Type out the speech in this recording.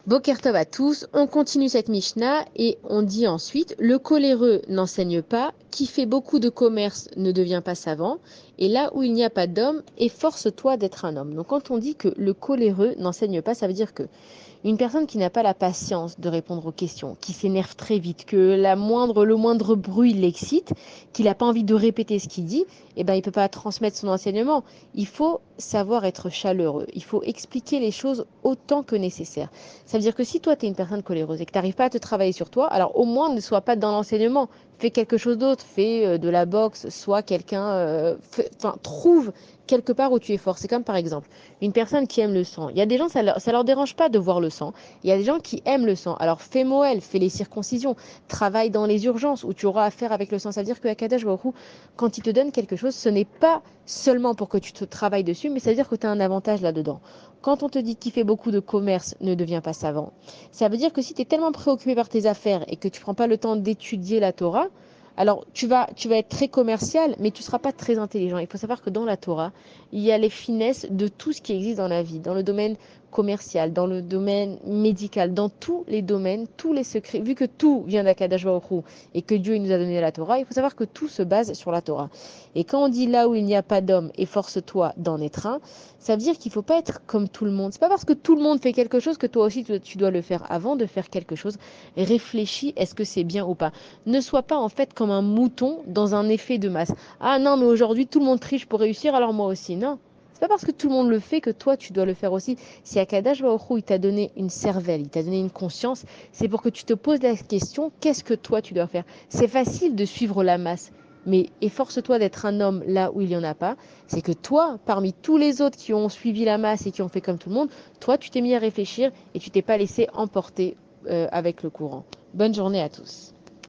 Boker Tov à tous, on continue cette Mishnah et on dit ensuite, le coléreux n'enseigne pas, qui fait beaucoup de commerce ne devient pas savant, et là où il n'y a pas d'homme, efforce-toi d'être un homme. Donc quand on dit que le coléreux n'enseigne pas, ça veut dire que une personne qui n'a pas la patience de répondre aux questions, qui s'énerve très vite, que le moindre bruit l'excite, qu'il n'a pas envie de répéter ce qu'il dit, eh ben, il ne peut pas transmettre son enseignement. Il faut savoir être chaleureux. Il faut expliquer les choses autant que nécessaire. Ça veut dire que si toi, tu es une personne coléreuse et que tu n'arrives pas à te travailler sur toi, alors au moins ne sois pas dans l'enseignement. Fais quelque chose d'autre, fais de la boxe, sois quelqu'un, trouve quelque part où tu es fort. C'est comme par exemple une personne qui aime le sang. Il y a des gens, ça leur dérange pas de voir le sang. Il y a des gens qui aiment le sang. Alors fais Moël, fais les circoncisions, travaille dans les urgences où tu auras affaire avec le sang. Ça veut dire que Akadosh Baruch Hu, quand il te donne quelque chose, ce n'est pas seulement pour que tu te travailles dessus, mais ça veut dire que tu as un avantage là-dedans. Quand on te dit qu'il fait beaucoup de commerce, ne devient pas savant. Ça veut dire que si tu es tellement préoccupé par tes affaires et que tu prends pas le temps d'étudier la Torah, alors tu vas être très commercial, mais tu ne seras pas très intelligent. Il faut savoir que dans la Torah, il y a les finesses de tout ce qui existe dans la vie, dans le domaine commercial, dans le domaine médical, dans tous les domaines, tous les secrets. Vu que tout vient d'Akadosh Baruch Hu et que Dieu il nous a donné la Torah, il faut savoir que tout se base sur la Torah. Et quand on dit là où il n'y a pas d'homme, efforce-toi d'en être un, ça veut dire qu'il ne faut pas être comme tout le monde. C'est pas parce que tout le monde fait quelque chose que toi aussi tu dois le faire. Avant de faire quelque chose, réfléchis, est-ce que c'est bien ou pas. Ne sois pas en fait comme un mouton dans un effet de masse. Ah non, mais aujourd'hui tout le monde triche pour réussir, alors moi aussi. Non. C'est pas parce que tout le monde le fait que toi tu dois le faire aussi. Si Akadash Baruch Hu, il t'a donné une cervelle, il t'a donné une conscience, c'est pour que tu te poses la question, qu'est-ce que toi tu dois faire? C'est facile de suivre la masse, mais efforce-toi d'être un homme là où il n'y en a pas. C'est que toi, parmi tous les autres qui ont suivi la masse et qui ont fait comme tout le monde, toi tu t'es mis à réfléchir et tu t'es pas laissé emporter avec le courant. Bonne journée à tous.